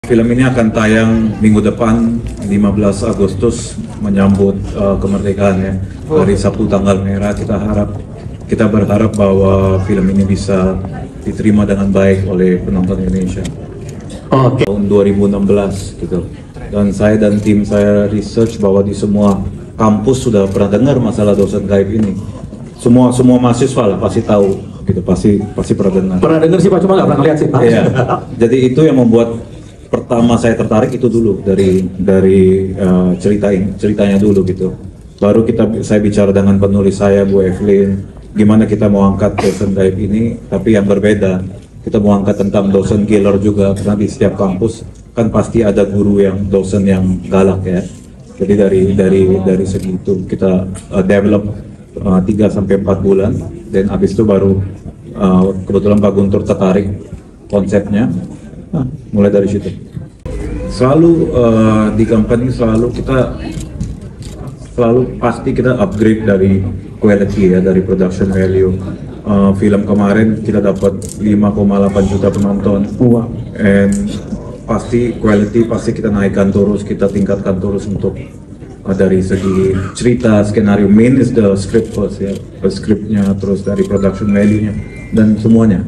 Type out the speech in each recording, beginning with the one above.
Film ini akan tayang minggu depan 15 Agustus menyambut kemerdekaan ya. Hari Sabtu tanggal merah. Kita berharap bahwa film ini bisa diterima dengan baik oleh penonton Indonesia. Tahun 2016 gitu. Dan saya dan tim saya research bahwa di semua kampus sudah pernah dengar masalah dosen gaib ini. Semua mahasiswa lah pasti tahu gitu, pasti pernah dengar. Pernah dengar sih Pak, cuma nggak pernah lihat sih Pak. Iya. Jadi itu yang membuat pertama saya tertarik itu dulu dari ceritanya dulu gitu. Baru saya bicara dengan penulis saya Bu Evelyn, gimana kita mau angkat dosen gaib ini, tapi yang berbeda. Kita mau angkat tentang dosen killer juga, karena di setiap kampus kan pasti ada guru yang dosen yang galak ya. Jadi dari segi itu kita develop 3-4 bulan, dan habis itu baru kebetulan Pak Guntur tertarik konsepnya. Mulai dari situ. Selalu di company selalu pasti kita upgrade dari quality ya, dari production value. Film kemarin kita dapat 5,8 juta penonton. And pasti quality pasti kita naikkan terus, kita tingkatkan terus untuk dari segi cerita, skenario. Main is the script first ya, scriptnya, terus dari production value-nya dan semuanya.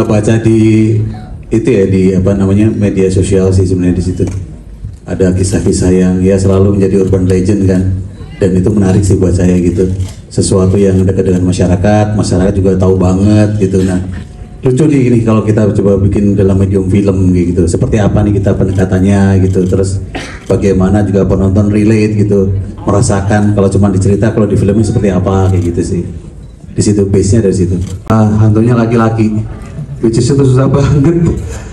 Baca di itu ya, di apa namanya media sosial sih sebenarnya, di situ ada kisah-kisah yang ya selalu menjadi urban legend kan, dan itu menarik sih buat saya gitu, sesuatu yang dekat dengan masyarakat juga tahu banget gitu. Nah lucu nih gini kalau kita coba bikin dalam medium film gitu, seperti apa nih kita pendekatannya gitu, terus bagaimana juga penonton relate gitu, merasakan kalau cuma dicerita, kalau di filmnya seperti apa kayak gitu sih. Di situ base-nya dari situ. Hantunya laki-laki, which is itu susah banget.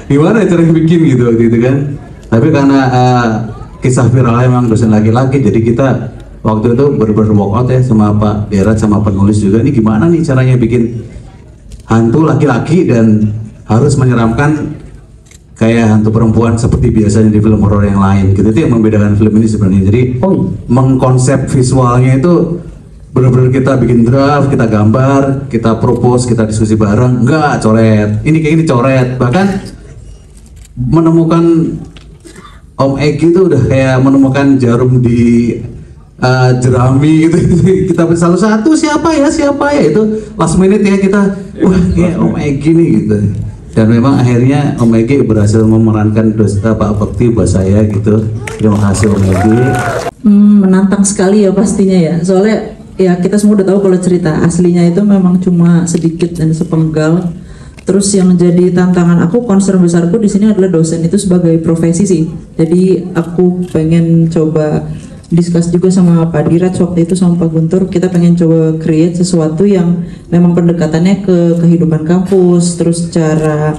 Gimana cara bikin gitu kan? Tapi karena kisah viralnya memang dosen laki-laki, jadi kita waktu itu bener-bener walkout ya sama Pak Derat sama penulis juga. Ini gimana nih caranya bikin hantu laki-laki dan harus menyeramkan kayak hantu perempuan seperti biasanya di film horor yang lain gitu. Itu yang membedakan film ini sebenarnya. Jadi mengkonsep visualnya itu benar-benar kita bikin draft, kita gambar, kita propose, kita diskusi bareng, enggak coret, ini kayak gini coret. Bahkan menemukan Om Egi itu udah kayak menemukan jarum di jerami gitu. Kita selalu satu siapa ya itu last minute ya kita, wah kayak Om Egi nih gitu. Dan memang akhirnya Om Egi berhasil memerankan Pak Bekti buat saya gitu. Terima kasih Om Egi. Menantang sekali ya pastinya ya, soalnya ya kita semua udah tahu kalau cerita aslinya itu memang cuma sedikit dan sepenggal. Terus yang jadi tantangan aku, concern besarku di sini adalah dosen itu sebagai profesi sih. Jadi aku pengen coba discuss juga sama Pak Dirat waktu itu sama Pak Guntur. Kita pengen coba create sesuatu yang memang pendekatannya ke kehidupan kampus. Terus cara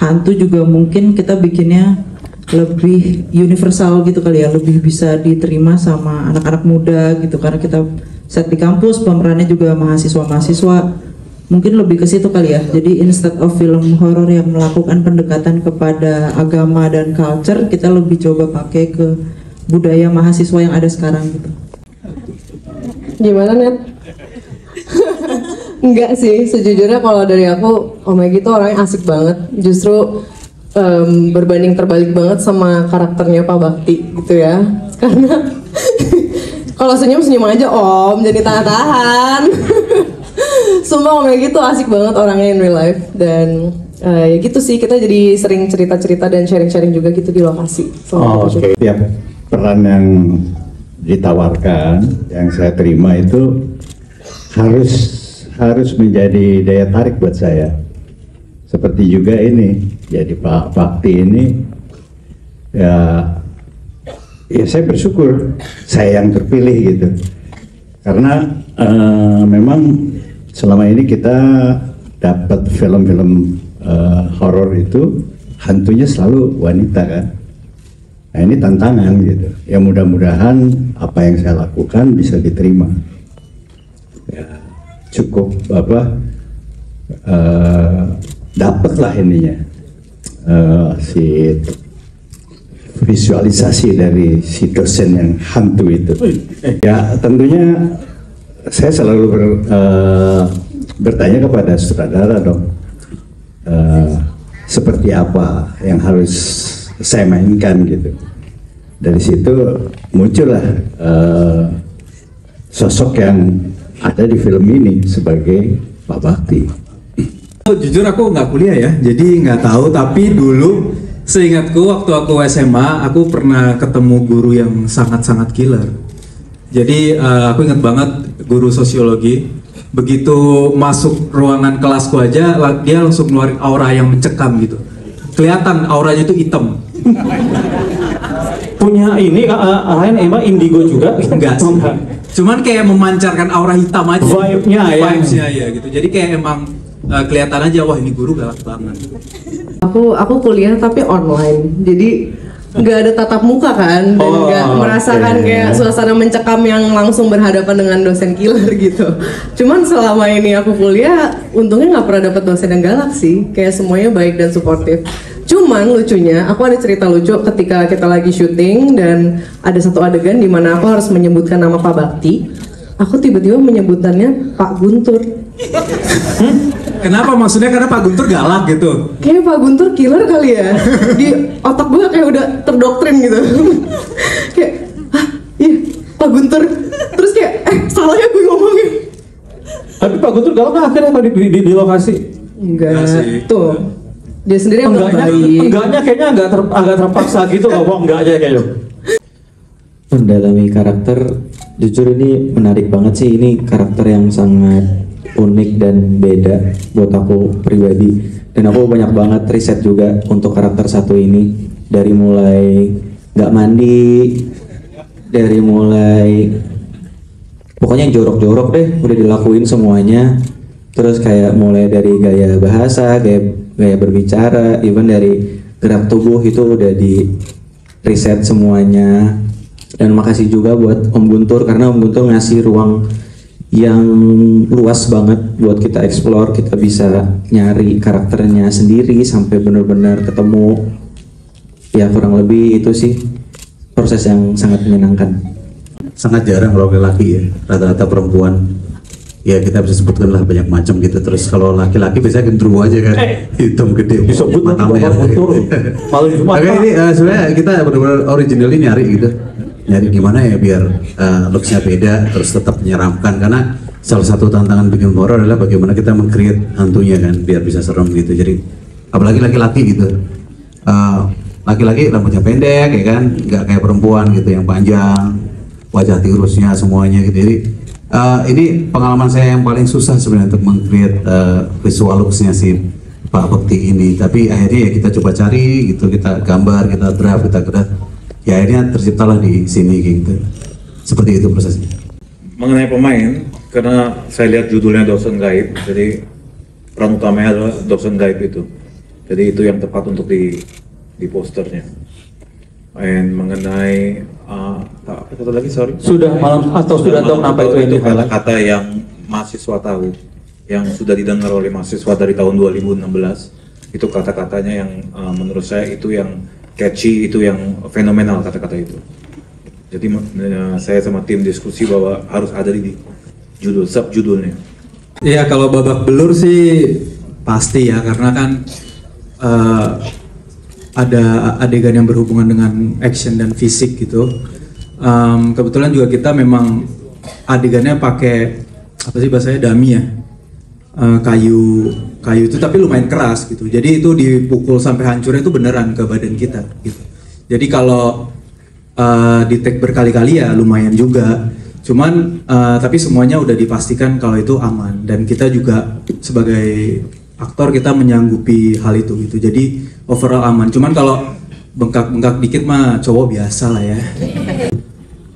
hantu juga mungkin kita bikinnya lebih universal gitu kali ya, lebih bisa diterima sama anak-anak muda gitu, karena kita set di kampus, pemerannya juga mahasiswa-mahasiswa, mungkin lebih ke situ kali ya. Jadi instead of film horor yang melakukan pendekatan kepada agama dan culture, kita lebih coba pakai ke budaya mahasiswa yang ada sekarang gitu. Gimana Net? Enggak sih, sejujurnya kalau dari aku, Om Egi tuh orangnya asik banget. Justru berbanding terbalik banget sama karakternya Pak Bakti gitu ya. Karena kalau senyum aja Om, jadi tahan-tahan. Sumpah Om Egi tuh asik banget orangnya in real life. Dan ya gitu sih, kita jadi sering cerita-cerita dan sharing-sharing juga gitu di lokasi. Oke. Tiap peran yang ditawarkan, yang saya terima itu harus menjadi daya tarik buat saya. Seperti juga ini, jadi Pak Bakti ini ya saya bersyukur saya yang terpilih gitu, karena memang selama ini kita dapat film-film horor itu hantunya selalu wanita kan. Nah ini tantangan gitu, ya mudah-mudahan apa yang saya lakukan bisa diterima. Ya cukup dapatlah ininya si visualisasi dari si dosen yang hantu itu. Ya tentunya saya selalu bertanya kepada sutradara dong, seperti apa yang harus saya mainkan gitu. Dari situ muncullah sosok yang ada di film ini sebagai Pak Bakti. Jujur aku nggak kuliah ya, jadi nggak tahu. Tapi dulu seingatku waktu aku SMA, aku pernah ketemu guru yang sangat-sangat killer. Jadi aku ingat banget guru sosiologi. Begitu masuk ruangan kelasku aja, dia langsung ngeluarin aura yang mencekam gitu. Kelihatan auranya itu hitam. Punya ini lain emang indigo juga? Enggak sih. Cuman kayak memancarkan aura hitam aja. Vibe-nya ya. Vibes-nya ya gitu. Jadi kayak emang kelihatan aja, wah ini guru galak banget. Aku kuliah tapi online, jadi nggak ada tatap muka kan, dan nggak merasakan kayak suasana mencekam yang langsung berhadapan dengan dosen killer gitu. Cuman selama ini aku kuliah, untungnya nggak pernah dapat dosen yang galak sih, kayak semuanya baik dan suportif. Cuman lucunya, aku ada cerita lucu ketika kita lagi syuting dan ada satu adegan di mana aku harus menyebutkan nama Pak Bakti. Aku tiba-tiba menyebutannya Pak Guntur. Kenapa? Maksudnya karena Pak Guntur galak gitu? Kayaknya Pak Guntur killer kali ya. Di otak gue kayak udah terdoktrin gitu. Kayak, iya Pak Guntur. Terus kayak, salah ya gue ngomongin. Tapi Pak Guntur galak nggak akhirnya di lokasi? Enggak, sih. tuh. Dia sendiri yang baik. Enggaknya kayaknya agak terpaksa gitu loh, enggak aja kayaknya. Mendalami karakter, jujur ini menarik banget sih. Ini karakter yang sangat unik dan beda buat aku pribadi. Dan aku banyak banget riset juga untuk karakter satu ini. Dari mulai nggak mandi, dari mulai pokoknya yang jorok-jorok deh udah dilakuin semuanya. Terus kayak mulai dari gaya bahasa, gaya berbicara, even dari gerak tubuh itu udah di riset semuanya. Dan makasih juga buat Om Guntur karena Om Guntur ngasih ruang yang luas banget buat kita explore. Kita bisa nyari karakternya sendiri sampai benar-benar ketemu. Ya kurang lebih itu sih proses yang sangat menyenangkan. Sangat jarang kalau laki ya, rata-rata perempuan. Ya kita bisa sebutkan lah banyak macam gitu. Terus kalau laki-laki biasanya gendruwo aja kan, hitam gede, Disebut mata nanti merah. Bapak Guntur. Malah cuma Oke, ini sebenarnya kita benar-benar originally nyari gitu, nyari gimana ya biar looksnya beda, terus tetap menyeramkan. Karena salah satu tantangan bikin horor adalah bagaimana kita meng-create hantunya kan, biar bisa serem gitu. Jadi apalagi laki-laki gitu, laki-laki rambutnya pendek ya kan, nggak kayak perempuan gitu yang panjang, wajah tirusnya semuanya gitu. Jadi ini pengalaman saya yang paling susah sebenarnya untuk meng-create visual looks-nya si Pak Bakti ini. Tapi akhirnya ya kita coba cari gitu, kita gambar, kita draft, kita gerak. Ya akhirnya terciptalah di sini gitu. Seperti itu prosesnya. Mengenai pemain, karena saya lihat judulnya Dosen Gaib, jadi peran utamanya adalah dosen gaib itu. Jadi itu yang tepat untuk di posternya. And mengenai apa kata lagi, sorry? sudah malam atau sudah tahu kenapa itu yang di highlight? Kata-kata yang mahasiswa tahu, yang sudah didengar oleh mahasiswa dari tahun 2016, itu kata-katanya yang menurut saya itu yang catchy, itu yang fenomenal kata-kata itu. Jadi saya sama tim diskusi bahwa harus ada di judul, subjudulnya. Iya, kalau babak belur sih pasti ya, karena kan ada adegan yang berhubungan dengan action dan fisik gitu. Kebetulan juga kita memang adegannya pakai apa sih bahasanya, dummy ya, kayu itu tapi lumayan keras gitu. Jadi itu dipukul sampai hancurnya itu beneran ke badan kita gitu. Jadi kalau di take berkali-kali ya lumayan juga. Cuman tapi semuanya udah dipastikan kalau itu aman, dan kita juga sebagai aktor kita menyanggupi hal itu gitu. Jadi overall aman. Cuman kalau bengkak-bengkak dikit mah cowok biasa lah ya.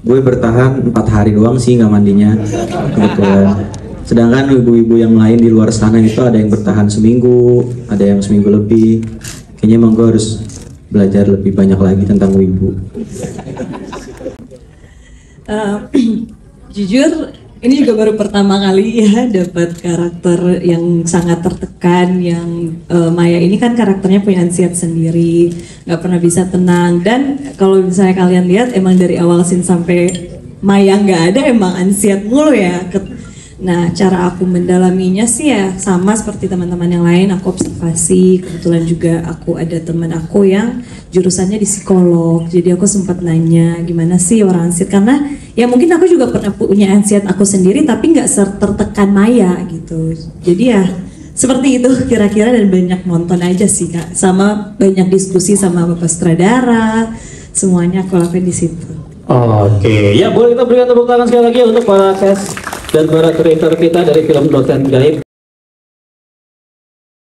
Gue bertahan 4 hari doang sih nggak mandinya kebetulan. Sedangkan ibu-ibu yang lain di luar sana itu ada yang bertahan seminggu, ada yang seminggu lebih. Kayaknya emang gue harus belajar lebih banyak lagi tentang wibu. Jujur ini juga baru pertama kali ya dapat karakter yang sangat tertekan, yang Maya ini kan karakternya punya ansiat sendiri, nggak pernah bisa tenang. Dan kalau misalnya kalian lihat emang dari awal scene sampai Maya nggak ada emang ansiat mulu ya. Nah, cara aku mendalaminya sih ya sama seperti teman-teman yang lain, aku observasi. Kebetulan juga aku ada teman aku yang jurusannya di psikolog. Jadi aku sempat nanya gimana sih orang ansiet, karena ya mungkin aku juga pernah punya ansiet aku sendiri tapi nggak tertekan Maya gitu. Jadi ya seperti itu kira-kira, dan banyak nonton aja sih Kak. Sama banyak diskusi sama Bapak Sutradara, semuanya aku lakuin di situ. Oke, ya boleh kita berikan tepuk tangan sekali lagi untuk para cast dan para creator kita dari film Dosen Gaib.